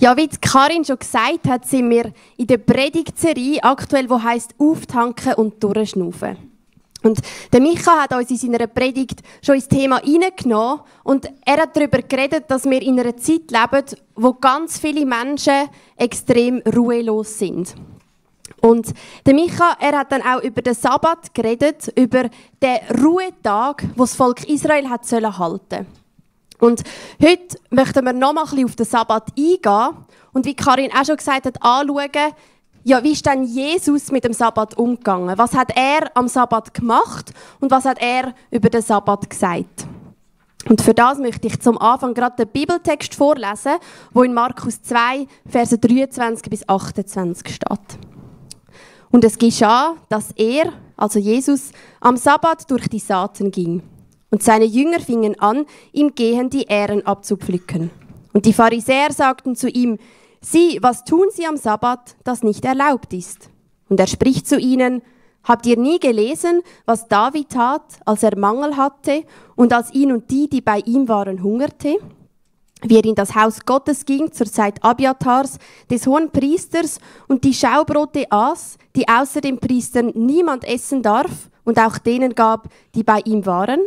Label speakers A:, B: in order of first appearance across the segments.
A: Ja, wie Karin schon gesagt hat, sind wir in der Predigtserie aktuell, die heisst «Auftanken und durchschnaufen». Und der Micha hat uns in seiner Predigt schon ins Thema hineingenommen und er hat darüber geredet, dass wir in einer Zeit leben, wo ganz viele Menschen extrem ruhelos sind. Und der Micha, er hat dann auch über den Sabbat geredet, über den Ruhetag, den das Volk Israel hat halten. Und heute möchten wir noch mal ein bisschen auf den Sabbat eingehen und wie Karin auch schon gesagt hat, anschauen, ja, wie ist denn Jesus mit dem Sabbat umgegangen? Was hat er am Sabbat gemacht und was hat er über den Sabbat gesagt? Und für das möchte ich zum Anfang gerade den Bibeltext vorlesen, wo in Markus 2, Verse 23 bis 28 steht. Und es geschah, dass er, also Jesus, am Sabbat durch die Saaten ging. Und seine Jünger fingen an, ihm gehend die Ähren abzupflücken. Und die Pharisäer sagten zu ihm: Sieh, was tun sie am Sabbat, das nicht erlaubt ist? Und er spricht zu ihnen: Habt ihr nie gelesen, was David tat, als er Mangel hatte und als ihn und die bei ihm waren, hungerte? Wie er in das Haus Gottes ging zur Zeit Abiathars, des hohen Priesters, und die Schaubrote aß, die außer den Priestern niemand essen darf, und auch denen gab, die bei ihm waren?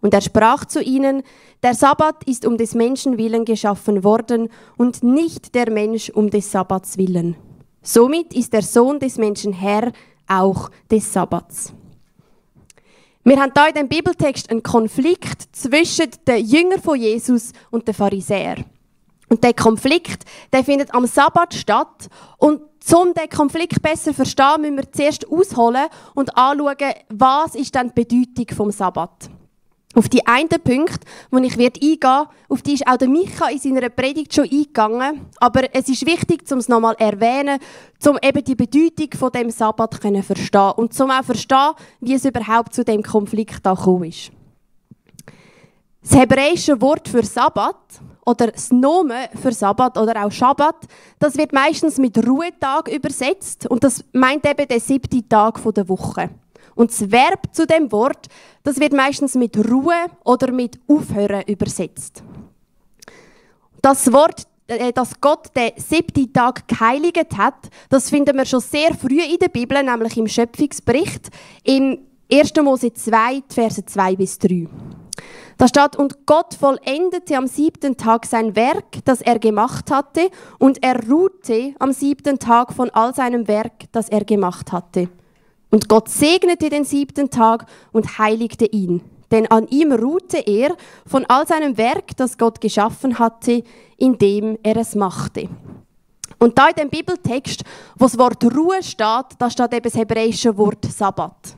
A: Und er sprach zu ihnen: Der Sabbat ist um des Menschen willen geschaffen worden und nicht der Mensch um des Sabbats willen. Somit ist der Sohn des Menschen Herr auch des Sabbats. Wir haben hier in dem Bibeltext einen Konflikt zwischen den Jüngern von Jesus und den Pharisäern. Und der Konflikt, der findet am Sabbat statt. Und um diesen Konflikt besser zu verstehen, müssen wir zuerst ausholen und anschauen, was ist denn die Bedeutung vom Sabbat. Auf die einen Punkte, wo ich eingehen werde, auf die ist auch der Micha in seiner Predigt schon eingegangen. Aber es ist wichtig, um es nochmal zu erwähnen, um eben die Bedeutung von dem Sabbat zu verstehen und um auch zu verstehen, wie es überhaupt zu dem Konflikt gekommen ist. Das hebräische Wort für Sabbat oder das Nomen für Sabbat oder auch Schabbat, das wird meistens mit Ruhetag übersetzt und das meint eben den 7. Tag der Woche. Und das Verb zu dem Wort, das wird meistens mit Ruhe oder mit Aufhören übersetzt. Das Wort, dass Gott den 7. Tag geheiligt hat, das finden wir schon sehr früh in der Bibel, nämlich im Schöpfungsbericht, in 1. Mose 2, Verse 2 bis 3. Da steht: Und Gott vollendete am 7. Tag sein Werk, das er gemacht hatte, und er ruhte am 7. Tag von all seinem Werk, das er gemacht hatte. Und Gott segnete den 7. Tag und heiligte ihn, denn an ihm ruhte er von all seinem Werk, das Gott geschaffen hatte, indem er es machte. Und da in dem Bibeltext, wo das Wort Ruhe steht, da steht eben das hebräische Wort Sabbat.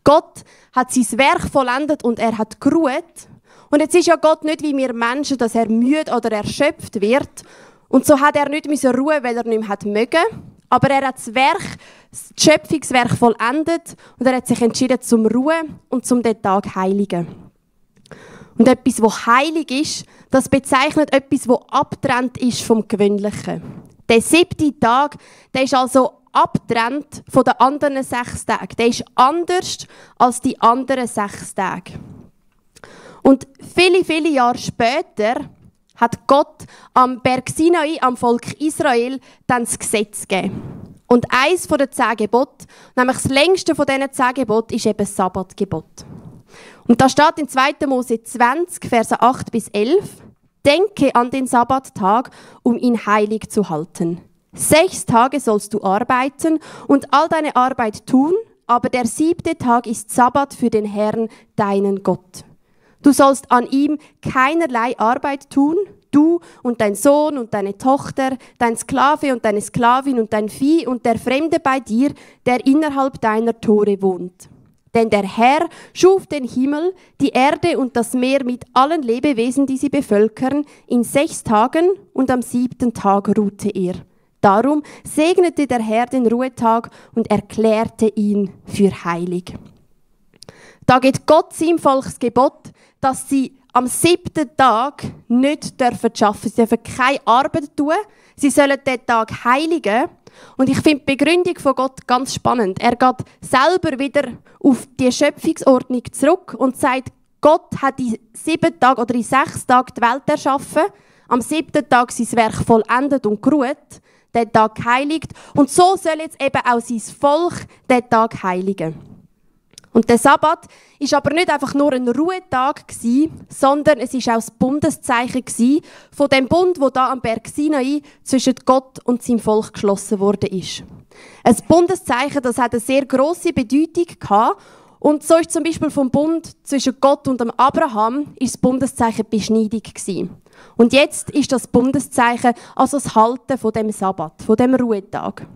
A: Gott hat sein Werk vollendet und er hat geruht. Und jetzt ist ja Gott nicht wie wir Menschen, dass er müde oder erschöpft wird. Und so hat er nicht ruhen, weil er nicht mehr mögen. Aber er hat das Schöpfungswerk vollendet und er hat sich entschieden zum Ruhen und zum den Tag heiligen. Und etwas, was heilig ist, das bezeichnet etwas, das abgetrennt ist vom Gewöhnlichen. Der 7. Tag, der ist also abgetrennt von den anderen 6 Tagen. Der ist anders als die anderen 6 Tage. Und viele, viele Jahre später hat Gott am Berg Sinai, am Volk Israel, dann das Gesetz gegeben. Und eines der 10 Gebote, nämlich das längste von diesen 10 Geboten, ist eben das Sabbatgebot. Und da steht in 2. Mose 20, Verse 8 bis 11: Denke an den Sabbattag, um ihn heilig zu halten. 6 Tage sollst du arbeiten und all deine Arbeit tun, aber der 7. Tag ist Sabbat für den Herrn, deinen Gott. Du sollst an ihm keinerlei Arbeit tun, du und dein Sohn und deine Tochter, dein Sklave und deine Sklavin und dein Vieh und der Fremde bei dir, der innerhalb deiner Tore wohnt. Denn der Herr schuf den Himmel, die Erde und das Meer mit allen Lebewesen, die sie bevölkern, in 6 Tagen und am 7. Tag ruhte er. Darum segnete der Herr den Ruhetag und erklärte ihn für heilig. Da gibt Gott seinem Volk das Gebot, dass sie am 7. Tag nicht arbeiten dürfen. Sie dürfen keine Arbeit tun. Sie sollen den Tag heiligen. Und ich finde die Begründung von Gott ganz spannend. Er geht selber wieder auf die Schöpfungsordnung zurück und sagt, Gott hat in 7 Tagen oder in 6 Tagen die Welt erschaffen, am 7. Tag sein Werk vollendet und geruht, den Tag geheiligt. Und so soll jetzt eben auch sein Volk den Tag heiligen. Und der Sabbat ist aber nicht einfach nur ein Ruhetag gewesen, sondern es ist auch das Bundeszeichen gewesen von dem Bund, wo da am Berg Sinai zwischen Gott und seinem Volk geschlossen wurde ist. Ein Bundeszeichen, das hat eine sehr grosse Bedeutung gehabt. Und so ist zum Beispiel vom Bund zwischen Gott und dem Abraham ist das Bundeszeichen die Beschneidung gewesen. Und jetzt ist das Bundeszeichen also das Halten von dem Sabbat, von dem Ruhetag.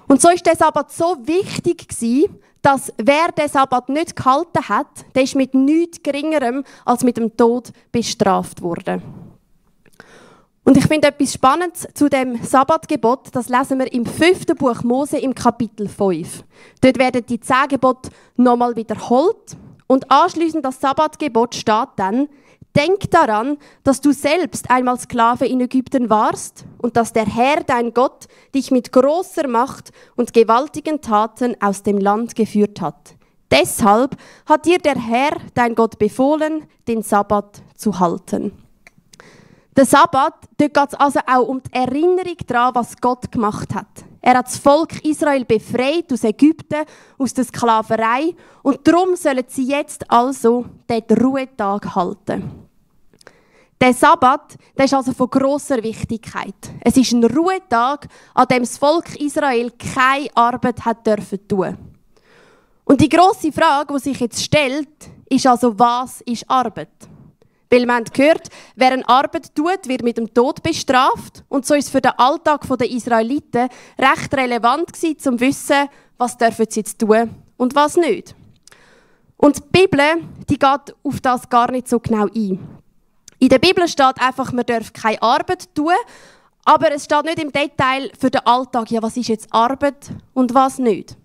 A: Und so ist der Sabbat so wichtig gewesen, dass wer den Sabbat nicht gehalten hat, der ist mit nichts Geringerem als mit dem Tod bestraft worden. Und ich finde etwas Spannendes zu dem Sabbatgebot, das lesen wir im 5. Buch Mose im Kapitel 5. Dort werden die 10 Gebote nochmal wiederholt und anschliessend das Sabbatgebot steht dann: Denk daran, dass du selbst einmal Sklave in Ägypten warst und dass der Herr, dein Gott, dich mit großer Macht und gewaltigen Taten aus dem Land geführt hat. Deshalb hat dir der Herr, dein Gott, befohlen, den Sabbat zu halten. Der Sabbat, dort geht es also auch um die Erinnerung daran, was Gott gemacht hat. Er hat das Volk Israel befreit aus Ägypten, aus der Sklaverei, und darum sollen sie jetzt also den Ruhetag halten. Der Sabbat, der ist also von grosser Wichtigkeit. Es ist ein Ruhetag, an dem das Volk Israel keine Arbeit hat dürfen tun. Und die grosse Frage, die sich jetzt stellt, ist also, was ist Arbeit? Weil man hat gehört, wer eine Arbeit tut, wird mit dem Tod bestraft. Und so ist es für den Alltag der Israeliten recht relevant gewesen, um zu wissen, was dürfen sie jetzt tun und was nicht. Und die Bibel, die geht auf das gar nicht so genau ein. In der Bibel steht einfach, man darf keine Arbeit tun, aber es steht nicht im Detail für den Alltag, ja, was ist jetzt Arbeit und was nicht.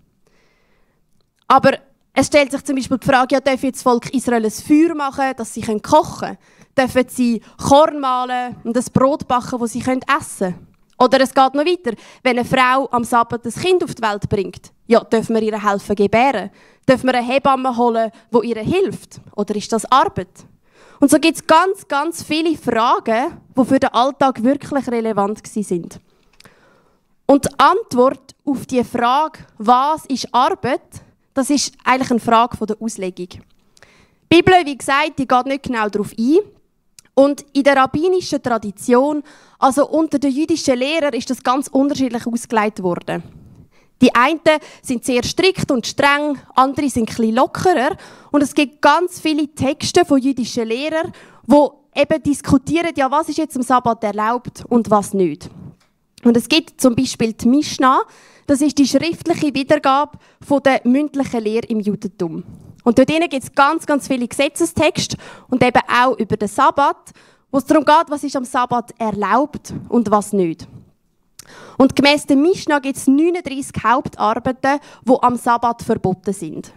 A: Aber es stellt sich zum Beispiel die Frage, ja, darf jetzt das Volk Israel ein Feuer machen, dass sie kochen können? Dürfen sie Korn mahlen und ein Brot backen, das sie essen können? Oder es geht noch weiter. Wenn eine Frau am Sabbat ein Kind auf die Welt bringt, ja, dürfen wir ihr helfen gebären? Dürfen wir eine Hebamme holen, die ihr hilft? Oder ist das Arbeit? Und so gibt es ganz, ganz viele Fragen, die für den Alltag wirklich relevant sind. Und die Antwort auf die Frage, was ist Arbeit, das ist eigentlich eine Frage der Auslegung. Die Bibel, wie gesagt, die geht nicht genau darauf ein. Und in der rabbinischen Tradition, also unter den jüdischen Lehrern, ist das ganz unterschiedlich ausgelegt worden. Die einen sind sehr strikt und streng, andere sind ein bisschen lockerer. Und es gibt ganz viele Texte von jüdischen Lehrern, die eben diskutieren, ja, was ist jetzt am Sabbat erlaubt und was nicht. Und es gibt zum Beispiel die Mishnah, das ist die schriftliche Wiedergabe von der mündlichen Lehre im Judentum. Und dort gibt es ganz, ganz viele Gesetzestexte und eben auch über den Sabbat, wo es darum geht, was ist am Sabbat erlaubt und was nicht. Und gemäss der Mishnah gibt es 39 Hauptarbeiten, die am Sabbat verboten sind.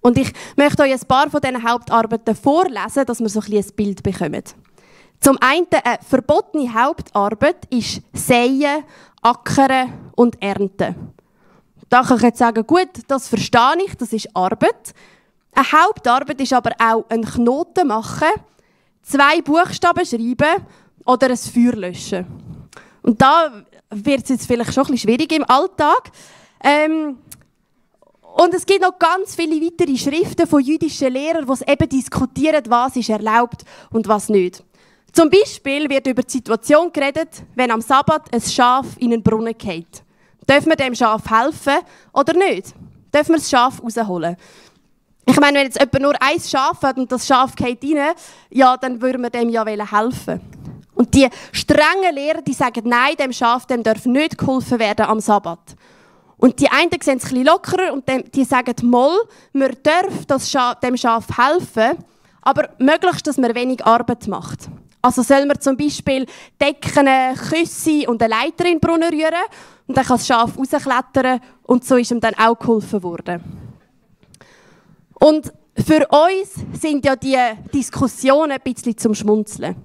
A: Und ich möchte euch ein paar von diesen Hauptarbeiten vorlesen, dass wir so ein Bild bekommen. Zum einen eine verbotene Hauptarbeit ist Säen, Ackern und Ernten. Da kann ich jetzt sagen, gut, das verstehe ich, das ist Arbeit. Eine Hauptarbeit ist aber auch ein Knoten machen, 2 Buchstaben schreiben oder ein Feuer löschen. Und da wird es jetzt vielleicht schon ein bisschen schwierig im Alltag. Und es gibt noch ganz viele weitere Schriften von jüdischen Lehrern, die eben diskutieren, was ist erlaubt und was nicht. Zum Beispiel wird über die Situation geredet, wenn am Sabbat ein Schaf in einen Brunnen fällt. Dürfen wir dem Schaf helfen oder nicht? Dürfen wir das Schaf rausholen? Ich meine, wenn jetzt jemand nur ein Schaf hat und das Schaf fällt rein, ja, dann würden wir dem ja helfen. Und die strengen Lehrer, die sagen, nein, dem Schaf dem darf nicht geholfen werden am Sabbat. Und die einen sehen es ein bisschen lockerer und die sagen, mal, wir dürfen dem Schaf helfen, aber möglichst, dass man wenig Arbeit macht. Also soll man zum Beispiel Decken, Küsse und eine Leiter in den Brunnen rühren und dann kann das Schaf rausklettern und so ist ihm dann auch geholfen worden. Und für uns sind ja die Diskussionen ein bisschen zum Schmunzeln.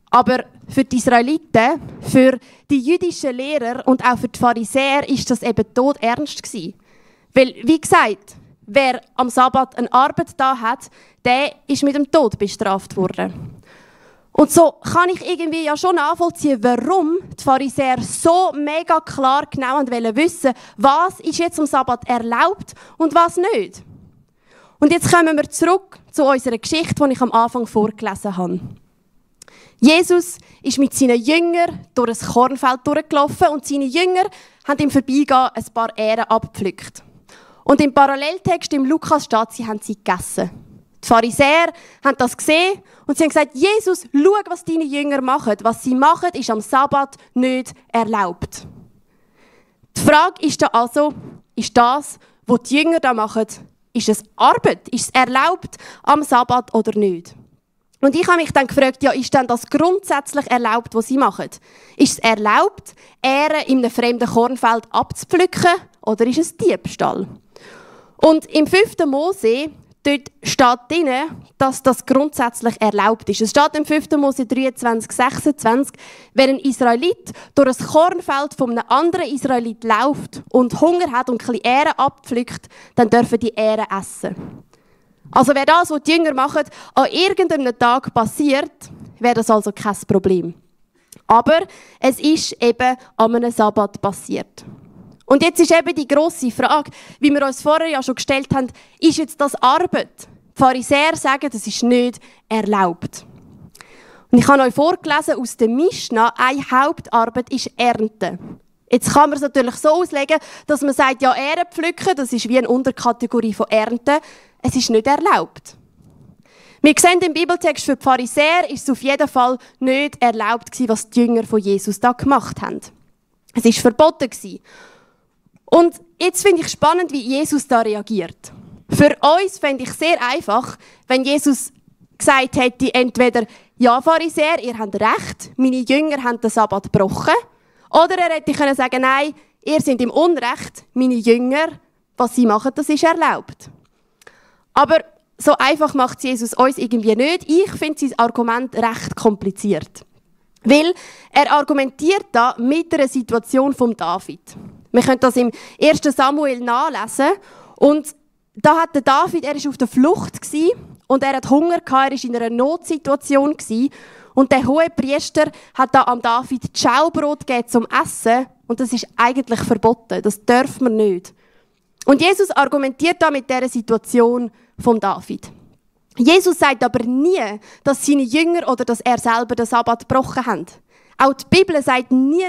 A: Aber für die Israeliten, für die jüdischen Lehrer und auch für die Pharisäer ist das eben todernst gewesen. Weil, wie gesagt, wer am Sabbat eine Arbeit da hat, der ist mit dem Tod bestraft worden. Und so kann ich irgendwie ja schon nachvollziehen, warum die Pharisäer so mega klar genau wollen wissen, was ist jetzt am Sabbat erlaubt und was nicht. Und jetzt kommen wir zurück zu unserer Geschichte, die ich am Anfang vorgelesen habe. Jesus ist mit seinen Jüngern durch ein Kornfeld durchgelaufen und seine Jünger haben im Vorbeigehen ein paar Ähren abgepflückt. Und im Paralleltext im Lukas steht, sie haben sie gegessen. Die Pharisäer haben das gesehen und sie haben gesagt, Jesus, schau, was deine Jünger machen. Was sie machen, ist am Sabbat nicht erlaubt. Die Frage ist da also, ist das, was die Jünger da machen, ist es Arbeit? Ist es erlaubt am Sabbat oder nicht? Und ich habe mich dann gefragt, ja, ist denn das grundsätzlich erlaubt, was sie machen? Ist es erlaubt, Ähren in einem fremden Kornfeld abzupflücken oder ist es Diebstahl? Und im 5. Mose, dort steht drin, dass das grundsätzlich erlaubt ist. Es steht im 5. Mose 23, 26, wenn ein Israelit durch ein Kornfeld von einem anderen Israelit läuft und Hunger hat und ein bisschen Ähren abpflückt, dann dürfen die Ähren essen. Also wäre das, was die Jünger machen, an irgendeinem Tag passiert, wäre das also kein Problem. Aber es ist eben an einem Sabbat passiert. Und jetzt ist eben die grosse Frage, wie wir uns vorher ja schon gestellt haben, ist jetzt das Arbeit? Die Pharisäer sagen, das ist nicht erlaubt. Und ich habe euch vorgelesen aus der Mischna, eine Hauptarbeit ist Ernte. Jetzt kann man es natürlich so auslegen, dass man sagt, ja, Ähren pflücken, das ist wie eine Unterkategorie von Ernte. Es ist nicht erlaubt. Wir sehen im Bibeltext, für die Pharisäer ist es auf jeden Fall nicht erlaubt gewesen, was die Jünger von Jesus da gemacht haben. Es war verboten gewesen. Und jetzt finde ich spannend, wie Jesus da reagiert. Für uns fände ich sehr einfach, wenn Jesus gesagt hätte, entweder, ja, Pharisäer, ihr habt recht, meine Jünger haben den Sabbat gebrochen, oder er hätte können sagen, nein, ihr seid im Unrecht, meine Jünger, was sie machen, das ist erlaubt. Aber so einfach macht Jesus uns irgendwie nicht. Ich finde sein Argument recht kompliziert. Weil er argumentiert da mit einer Situation von David. Wir können das im 1. Samuel nachlesen. Und da hat der David, er war auf der Flucht und er hat Hunger gehabt, er war in einer Notsituation und der Hohepriester hat da am David Schaubrot gegeben zum Essen und das ist eigentlich verboten, das darf man nicht. Und Jesus argumentiert da mit dieser Situation von David. Jesus sagt aber nie, dass seine Jünger oder dass er selber den Sabbat gebrochen hat. Auch die Bibel sagt nie,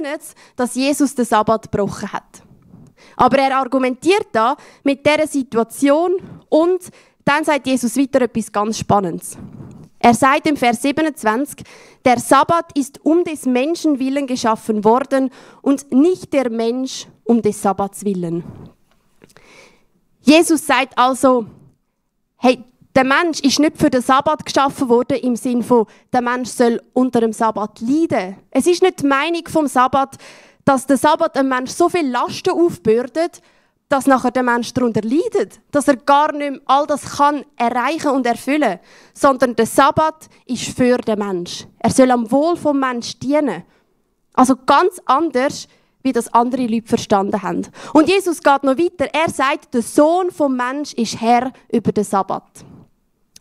A: dass Jesus den Sabbat gebrochen hat. Aber er argumentiert da mit dieser Situation und dann sagt Jesus weiter etwas ganz Spannendes. Er sagt im Vers 27, der Sabbat ist um des Menschen willen geschaffen worden und nicht der Mensch um des Sabbats willen. Jesus sagt also, hey, der Mensch ist nicht für den Sabbat geschaffen worden im Sinne von, der Mensch soll unter dem Sabbat leiden. Es ist nicht die Meinung vom Sabbat, dass der Sabbat einem Mensch so viel Lasten aufbürdet, dass nachher der Mensch darunter leidet, dass er gar nicht mehr all das kann erreichen und erfüllen, sondern der Sabbat ist für den Mensch. Er soll am Wohl vom Mensch dienen. Also ganz anders, wie das andere Leute verstanden haben. Und Jesus geht noch weiter. Er sagt, der Sohn vom Mensch ist Herr über den Sabbat.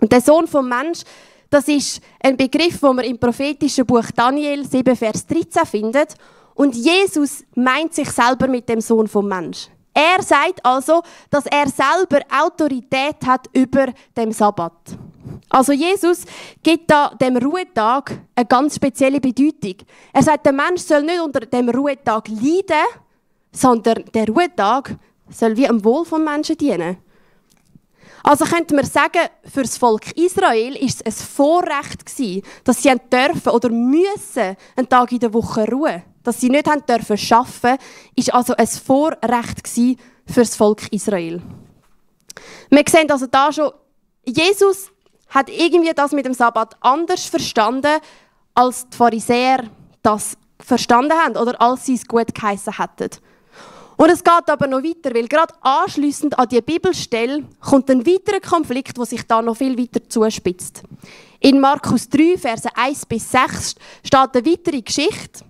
A: Und der Sohn vom Mensch, das ist ein Begriff, den man im prophetischen Buch Daniel 7, Vers 13 findet. Und Jesus meint sich selber mit dem Sohn vom Mensch. Er sagt also, dass er selber Autorität hat über dem Sabbat. Also Jesus gibt da dem Ruhetag eine ganz spezielle Bedeutung. Er sagt, der Mensch soll nicht unter dem Ruhetag leiden, sondern der Ruhetag soll wie am Wohl vom Menschen dienen. Also könnte man sagen, für das Volk Israel war es ein Vorrecht gewesen, dass sie dürfen oder müssen einen Tag in der Woche ruhen. Dass sie nicht arbeiten dürfen, ist also ein Vorrecht gewesen für das Volk Israel. Wir sehen also da schon, Jesus hat irgendwie das mit dem Sabbat anders verstanden, als die Pharisäer das verstanden haben oder als sie es gut geheissen hätten. Und es geht aber noch weiter, weil gerade anschliessend an die Bibelstelle kommt ein weiterer Konflikt, der sich da noch viel weiter zuspitzt. In Markus 3, Verse 1-6 steht eine weitere Geschichte.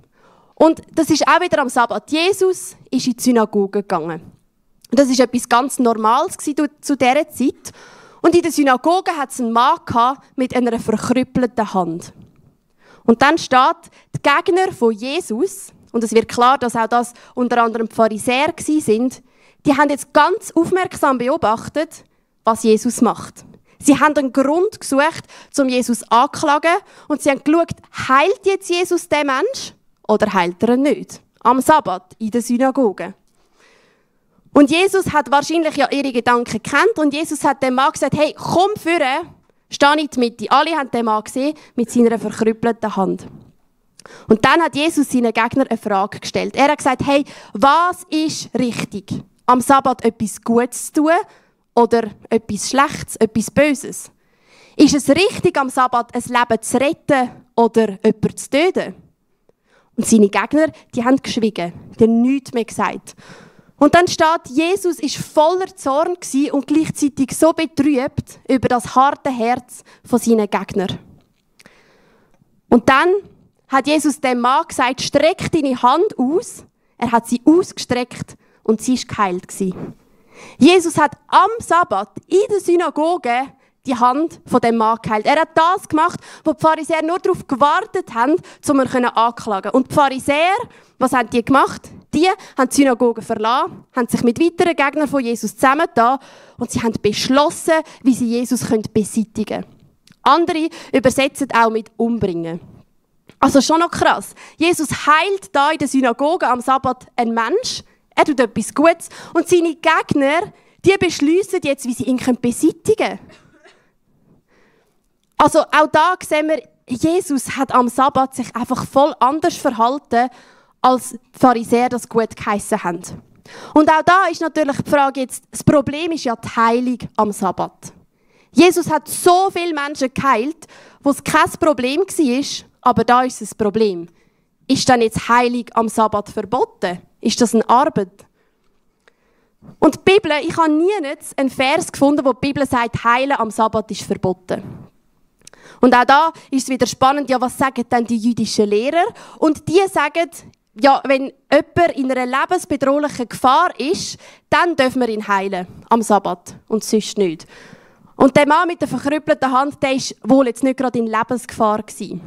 A: Und das ist auch wieder am Sabbat. Jesus ist in die Synagoge gegangen. Und das war etwas ganz Normales zu dieser Zeit. Und in der Synagoge hat es einen Mann mit einer verkrüppelten Hand. Und dann steht, die Gegner von Jesus, und es wird klar, dass auch das unter anderem die Pharisäer sind, die haben jetzt ganz aufmerksam beobachtet, was Jesus macht. Sie haben einen Grund gesucht, um Jesus anzuklagen, und sie haben geschaut, heilt jetzt Jesus den Mensch oder heilt er ihn nicht? Am Sabbat in der Synagoge. Und Jesus hat wahrscheinlich ja ihre Gedanken gekannt, und Jesus hat dem Mann gesagt, hey, komm führen, steh in die Mitte. Alle haben den Mann gesehen mit seiner verkrüppelten Hand. Und dann hat Jesus seinen Gegnern eine Frage gestellt. Er hat gesagt, hey, was ist richtig? Am Sabbat etwas Gutes zu tun oder etwas Schlechtes, etwas Böses? Ist es richtig, am Sabbat ein Leben zu retten oder jemanden zu töten? Und seine Gegner, die haben geschwiegen, die haben nichts mehr gesagt. Und dann steht, Jesus war voller Zorn und gleichzeitig so betrübt über das harte Herz von seinen Gegnern. Und dann hat Jesus dem Mann gesagt, streck deine Hand aus. Er hat sie ausgestreckt und sie war geheilt. Jesus hat am Sabbat in der Synagoge die Hand von dem Mann geheilt. Er hat das gemacht, wo die Pharisäer nur darauf gewartet haben, um ihn anklagen. Und die Pharisäer, was haben die gemacht? Die haben die Synagoge verlassen, haben sich mit weiteren Gegnern von Jesus zusammengetan und sie haben beschlossen, wie sie Jesus beseitigen können. Andere übersetzen auch mit umbringen. Also schon noch krass. Jesus heilt da in der Synagoge am Sabbat einen Mensch. Er tut etwas Gutes. Und seine Gegner, die beschliessen jetzt, wie sie ihn beseitigen können. Also auch da sehen wir, Jesus hat am Sabbat sich einfach voll anders verhalten, als die Pharisäer das gut geheissen haben. Und auch da ist natürlich die Frage jetzt, das Problem ist ja die Heilung am Sabbat. Jesus hat so viele Menschen geheilt, wo es kein Problem war, aber da ist es ein Problem. Ist dann jetzt Heilung am Sabbat verboten? Ist das eine Arbeit? Und die Bibel, ich habe nie einen Vers gefunden, wo die Bibel sagt, Heilen am Sabbat ist verboten. Und auch da ist es wieder spannend, ja, was sagen denn die jüdischen Lehrer? Und die sagen, ja, wenn jemand in einer lebensbedrohlichen Gefahr ist, dann dürfen wir ihn heilen am Sabbat und sonst nicht. Und der Mann mit der verkrüppelten Hand, der war wohl jetzt nicht gerade in Lebensgefahr gewesen.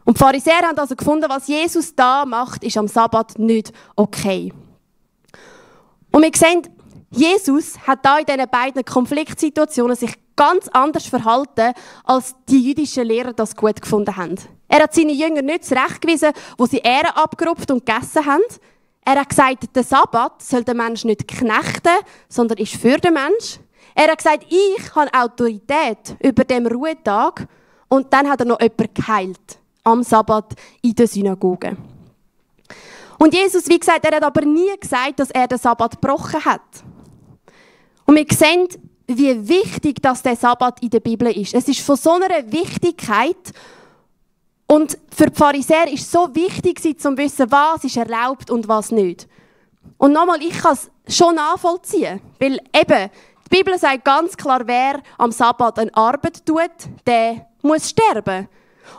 A: Und die Pharisäer haben also gefunden, was Jesus da macht, ist am Sabbat nicht okay. Und wir sehen, Jesus hat da in diesen beiden Konfliktsituationen sich ganz anders verhalten, als die jüdischen Lehrer das gut gefunden haben. Er hat seine Jünger nicht zurechtgewiesen, wo sie Ähren abgerupft und gegessen haben. Er hat gesagt, der Sabbat soll den Mensch nicht knechten, sondern ist für den Mensch. Er hat gesagt, ich habe Autorität über dem Ruhetag. Und dann hat er noch jemanden geheilt am Sabbat in der Synagoge. Und Jesus, wie gesagt, er hat aber nie gesagt, dass er den Sabbat gebrochen hat. Und wir sehen, wie wichtig dass der Sabbat in der Bibel ist. Es ist von so einer Wichtigkeit. Und für die Pharisäer ist es so wichtig, zu wissen, was ist erlaubt und was nicht. Und nochmal, ich kann es schon nachvollziehen. Weil eben, die Bibel sagt ganz klar, wer am Sabbat eine Arbeit tut, der muss sterben.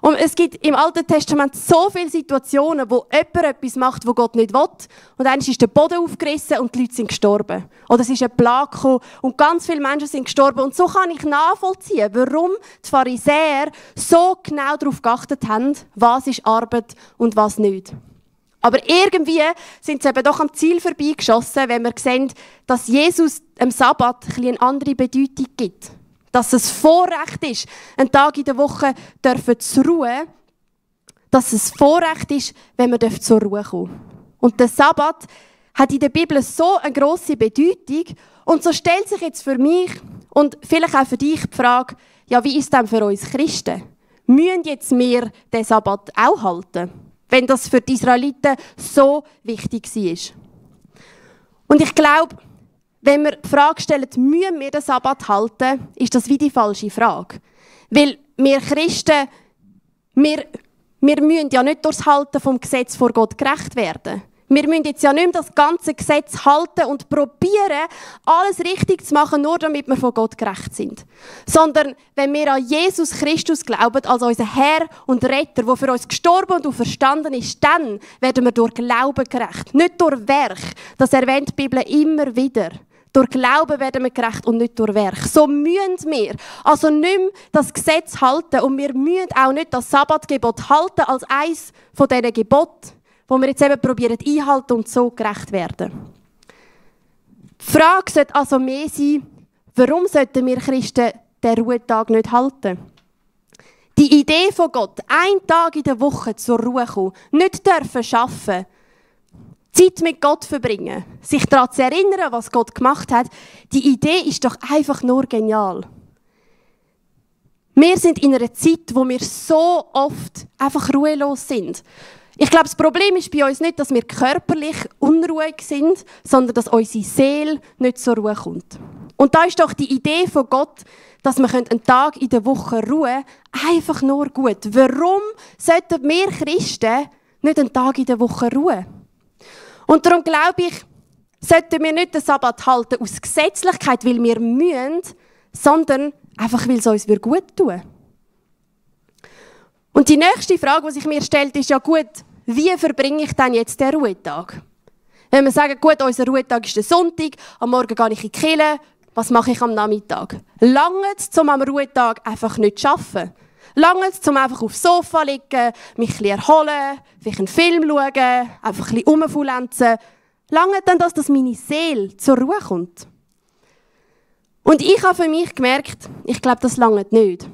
A: Und es gibt im Alten Testament so viele Situationen, wo jemand etwas macht, was Gott nicht will. Und dann ist der Boden aufgerissen und die Leute sind gestorben. Oder es ist eine Plage gekommen und ganz viele Menschen sind gestorben. Und so kann ich nachvollziehen, warum die Pharisäer so genau darauf geachtet haben, was ist Arbeit und was nicht. Aber irgendwie sind sie eben doch am Ziel vorbeigeschossen, wenn wir sehen, dass Jesus am Sabbat eine andere Bedeutung gibt. Dass es Vorrecht ist, einen Tag in der Woche zu ruhen, dass es Vorrecht ist, wenn wir zur Ruhe kommen. Und der Sabbat hat in der Bibel so eine grosse Bedeutung. Und so stellt sich jetzt für mich und vielleicht auch für dich die Frage, ja, wie ist es denn für uns Christen? Müssen jetzt wir den Sabbat auch halten, wenn das für die Israeliten so wichtig war? Und ich glaube, wenn wir die Frage stellen, müssen wir den Sabbat halten, ist das wie die falsche Frage. Weil wir Christen, wir müssen ja nicht durchs Halten vom Gesetz vor Gott gerecht werden. Wir müssen jetzt ja nicht mehr das ganze Gesetz halten und probieren, alles richtig zu machen, nur damit wir von Gott gerecht sind. Sondern wenn wir an Jesus Christus glauben, als unseren Herr und Retter, der für uns gestorben und auferstanden ist, dann werden wir durch Glauben gerecht. Nicht durch Werk. Das erwähnt die Bibel immer wieder. Durch Glauben werden wir gerecht und nicht durch Werk. So müssen wir also nicht mehr das Gesetz halten und wir müssen auch nicht das Sabbatgebot halten als eines von diesen Geboten, wo wir jetzt eben probieren einhalten und so gerecht werden. Die Frage sollte also mehr sein, warum sollten wir Christen den Ruhetag nicht halten? Die Idee von Gott, einen Tag in der Woche zur Ruhe kommen, nicht dürfen arbeiten, Zeit mit Gott verbringen, sich daran zu erinnern, was Gott gemacht hat, die Idee ist doch einfach nur genial. Wir sind in einer Zeit, wo wir so oft einfach ruhelos sind. Ich glaube, das Problem ist bei uns nicht, dass wir körperlich unruhig sind, sondern dass unsere Seele nicht zur Ruhe kommt. Und da ist doch die Idee von Gott, dass wir einen Tag in der Woche ruhen, einfach nur gut. Warum sollten wir Christen nicht einen Tag in der Woche ruhen? Und darum glaube ich, sollten wir nicht den Sabbat halten aus Gesetzlichkeit, weil wir müssen, sondern einfach, weil es uns gut tun würde. Und die nächste Frage, die sich mir stellt, ist ja gut, wie verbringe ich denn jetzt den Ruhetag? Wenn wir sagen, gut, unser Ruhetag ist der Sonntag, am Morgen gehe ich in die Kirche, was mache ich am Nachmittag? Langt es, um am Ruhetag einfach nicht zu arbeiten? Langt es, um einfach aufs Sofa zu liegen, mich ein bisschen erholen, vielleicht einen Film schauen, einfach ein bisschen rumfaulenzen? Langt dann das, dass meine Seele zur Ruhe kommt? Und ich habe für mich gemerkt, ich glaube, das langt nicht.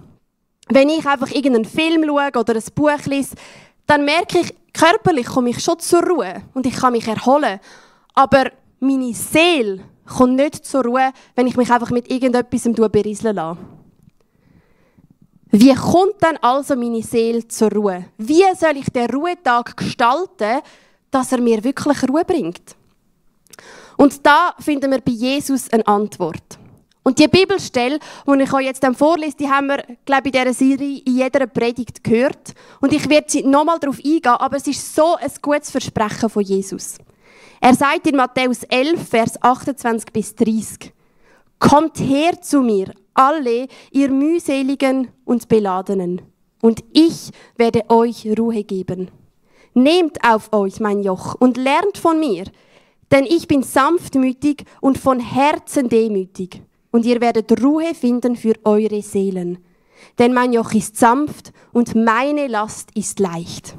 A: Wenn ich einfach irgendeinen Film schaue oder ein Buch lese, dann merke ich, körperlich komme ich schon zur Ruhe und ich kann mich erholen. Aber meine Seele kommt nicht zur Ruhe, wenn ich mich einfach mit irgendetwas berieseln lasse. Wie kommt dann also meine Seele zur Ruhe? Wie soll ich den Ruhetag gestalten, dass er mir wirklich Ruhe bringt? Und da finden wir bei Jesus eine Antwort. Und die Bibelstelle, die ich euch jetzt vorlese, die haben wir, glaube ich, in dieser Serie in jeder Predigt gehört. Und ich werde sie nochmal darauf eingehen, aber es ist so ein gutes Versprechen von Jesus. Er sagt in Matthäus 11, Vers 28 bis 30, «Kommt her zu mir, alle, ihr mühseligen und Beladenen, und ich werde euch Ruhe geben. Nehmt auf euch mein Joch und lernt von mir, denn ich bin sanftmütig und von Herzen demütig. Und ihr werdet Ruhe finden für eure Seelen. Denn mein Joch ist sanft und meine Last ist leicht.»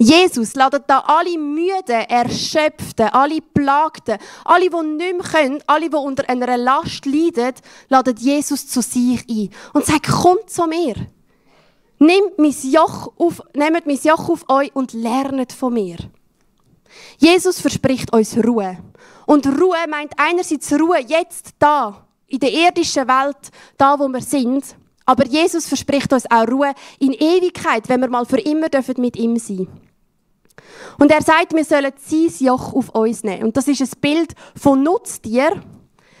A: Jesus ladet da alle Müden, Erschöpften, alle Plagten, alle, die nicht mehr können, alle, die unter einer Last leiden, ladet Jesus zu sich ein und sagt, kommt zu mir. Nehmt mein Joch auf euch und lernt von mir. Jesus verspricht uns Ruhe. Und Ruhe meint einerseits Ruhe jetzt da, in der irdischen Welt, da wo wir sind. Aber Jesus verspricht uns auch Ruhe in Ewigkeit, wenn wir mal für immer mit ihm sein dürfen. Und er sagt, wir sollen sein Joch auf uns nehmen. Und das ist ein Bild von Nutztier.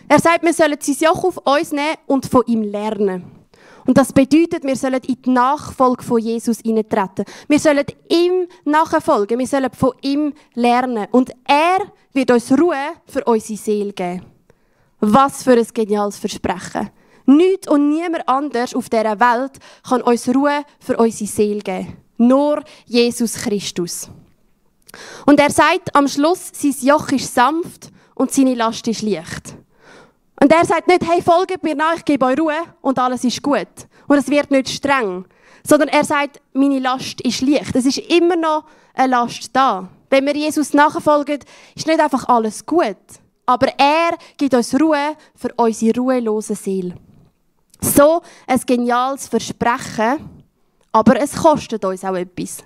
A: Er sagt, wir sollen sein Joch auf uns nehmen und von ihm lernen. Und das bedeutet, wir sollen in die Nachfolge von Jesus hineintreten. Wir sollen ihm nachfolgen, wir sollen von ihm lernen. Und er wird uns Ruhe für unsere Seele geben. Was für ein geniales Versprechen. Nichts und niemand anders auf dieser Welt kann uns Ruhe für unsere Seele geben. Nur Jesus Christus. Und er sagt am Schluss, sein Joch ist sanft und seine Last ist leicht. Und er sagt nicht, hey, folgt mir nach, ich gebe euch Ruhe und alles ist gut. Und es wird nicht streng. Sondern er sagt, meine Last ist leicht. Es ist immer noch eine Last da. Wenn wir Jesus nachfolgen, ist nicht einfach alles gut. Aber er gibt uns Ruhe für unsere ruhelose Seele. So ein geniales Versprechen, aber es kostet uns auch etwas.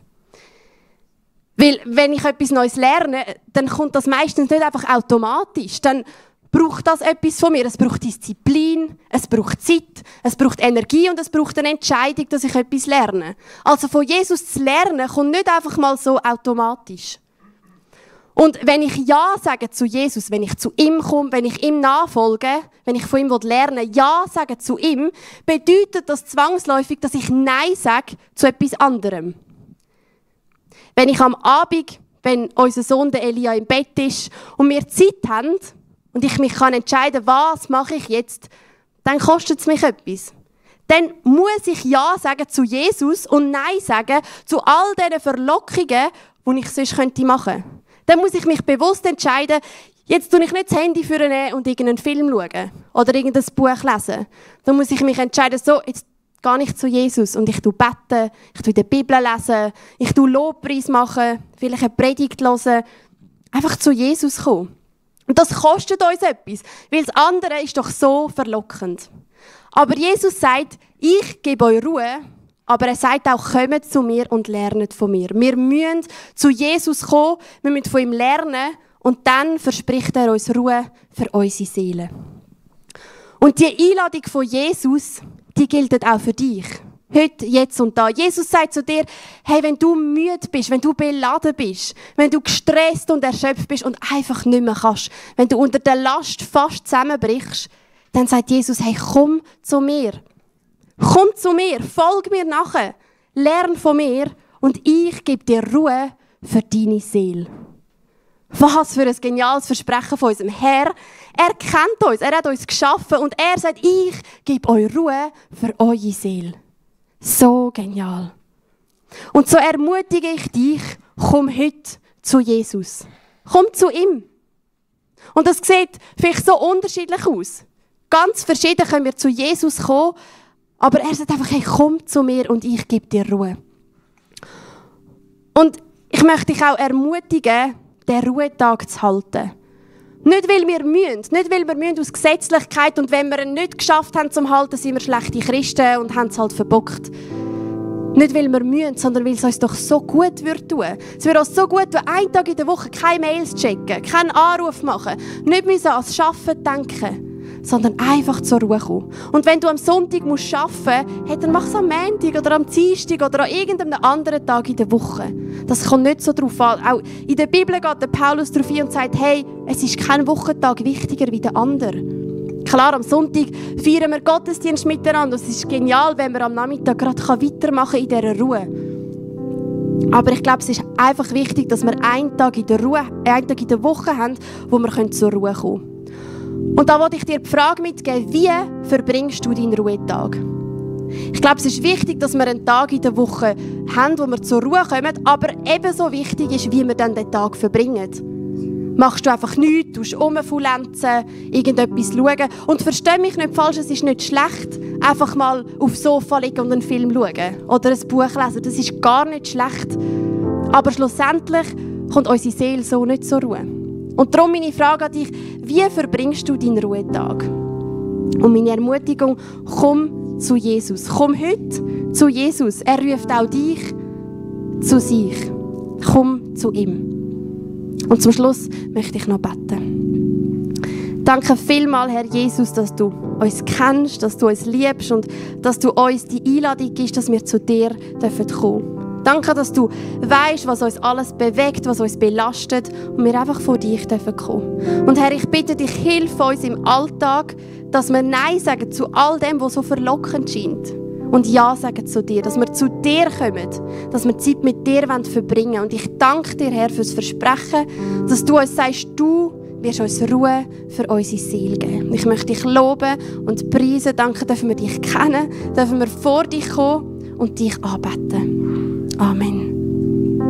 A: Weil, wenn ich etwas Neues lerne, dann kommt das meistens nicht einfach automatisch. Dann braucht das etwas von mir. Es braucht Disziplin, es braucht Zeit, es braucht Energie und es braucht eine Entscheidung, dass ich etwas lerne. Also von Jesus zu lernen, kommt nicht einfach mal so automatisch. Und wenn ich Ja sage zu Jesus, wenn ich zu ihm komme, wenn ich ihm nachfolge, wenn ich von ihm lernen will, Ja sage zu ihm, bedeutet das zwangsläufig, dass ich Nein sage zu etwas anderem. Wenn ich am Abend, wenn unser Sohn der Elia im Bett ist und wir Zeit haben und ich mich entscheiden kann, was mache ich jetzt, dann kostet es mich etwas. Dann muss ich Ja sagen zu Jesus und Nein sagen zu all diesen Verlockungen, die ich sonst machen könnte. Dann muss ich mich bewusst entscheiden, Jetzt tue ich nicht das Handy vornehmen und irgendeinen Film schauen oder irgendein Buch lesen. Da muss ich mich entscheiden, so, jetzt gehe ich zu Jesus und ich bete, ich die Bibel lesen, ich Lobpreis machen, vielleicht eine Predigt hören, einfach zu Jesus kommen. Und das kostet uns etwas, weil das andere ist doch so verlockend. Aber Jesus sagt, ich gebe euch Ruhe, aber er sagt auch, kommt zu mir und lernt von mir. Wir müssen zu Jesus kommen, wir müssen von ihm lernen und dann verspricht er uns Ruhe für unsere Seele. Und die Einladung von Jesus, die gilt auch für dich. Heute, jetzt und da. Jesus sagt zu dir, hey, wenn du müde bist, wenn du beladen bist, wenn du gestresst und erschöpft bist und einfach nicht mehr kannst, wenn du unter der Last fast zusammenbrichst, dann sagt Jesus, hey, komm zu mir. Komm zu mir, folg mir nachher, lern von mir und ich gebe dir Ruhe für deine Seele. Was für ein geniales Versprechen von unserem Herr. Er kennt uns, er hat uns geschaffen und er sagt, ich gebe euch Ruhe für eure Seele. So genial. Und so ermutige ich dich, komm heute zu Jesus. Komm zu ihm. Und das sieht vielleicht so unterschiedlich aus. Ganz verschieden können wir zu Jesus kommen, aber er sagt einfach, hey, komm zu mir und ich gebe dir Ruhe. Und ich möchte dich auch ermutigen, den Ruhetag zu halten. Nicht, weil wir müssen, nicht, weil wir aus Gesetzlichkeit und wenn wir ihn nicht geschafft haben zum Halten, sind wir schlechte Christen und haben es halt verbockt. Nicht, weil wir müssen, sondern weil es uns doch so gut wird tun. Es wird uns so gut tun, einen Tag in der Woche keine Mails checken, keinen Anruf machen, nicht müssen ans Arbeiten denken, sondern einfach zur Ruhe kommen. Und wenn du am Sonntag arbeiten musst, dann mach es am Montag oder am Dienstag oder an irgendeinem anderen Tag in der Woche. Das kommt nicht so drauf an. Auch in der Bibel geht der Paulus darauf ein und sagt, hey, es ist kein Wochentag wichtiger wie der andere. Klar, am Sonntag feiern wir Gottesdienst miteinander. Es ist genial, wenn wir am Nachmittag gerade weitermachen kann in dieser Ruhe. Aber ich glaube, es ist einfach wichtig, dass wir einen Tag in der Woche haben, wo wir zur Ruhe kommen können. Und da wollte ich dir die Frage mitgeben, wie verbringst du deinen Ruhetag? Ich glaube, es ist wichtig, dass wir einen Tag in der Woche haben, wo wir zur Ruhe kommen, aber ebenso wichtig ist, wie wir dann den Tag verbringen. Machst du einfach nichts, tust rumfaulenzen, irgendetwas schauen. Und versteh mich nicht falsch, es ist nicht schlecht, einfach mal aufs Sofa liegen und einen Film schauen oder ein Buch lesen. Das ist gar nicht schlecht. Aber schlussendlich kommt unsere Seele so nicht zur Ruhe. Und darum meine Frage an dich, wie verbringst du deinen Ruhetag? Und meine Ermutigung, komm zu Jesus. Komm heute zu Jesus. Er ruft auch dich zu sich. Komm zu ihm. Und zum Schluss möchte ich noch beten. Danke vielmals, Herr Jesus, dass du uns kennst, dass du uns liebst und dass du uns die Einladung gibst, dass wir zu dir kommen dürfen. Danke, dass du weisst, was uns alles bewegt, was uns belastet und wir einfach vor dich kommen dürfen. Und Herr, ich bitte dich, hilf uns im Alltag, dass wir Nein sagen zu all dem, was so verlockend scheint. Und Ja sagen zu dir, dass wir zu dir kommen, dass wir Zeit mit dir verbringen wollen. Und ich danke dir, Herr, für das Versprechen, dass du uns sagst, du wirst uns Ruhe für unsere Seele geben. Ich möchte dich loben und preisen. Danke, dürfen wir dich kennen, dürfen wir vor dich kommen und dich anbeten. Amen.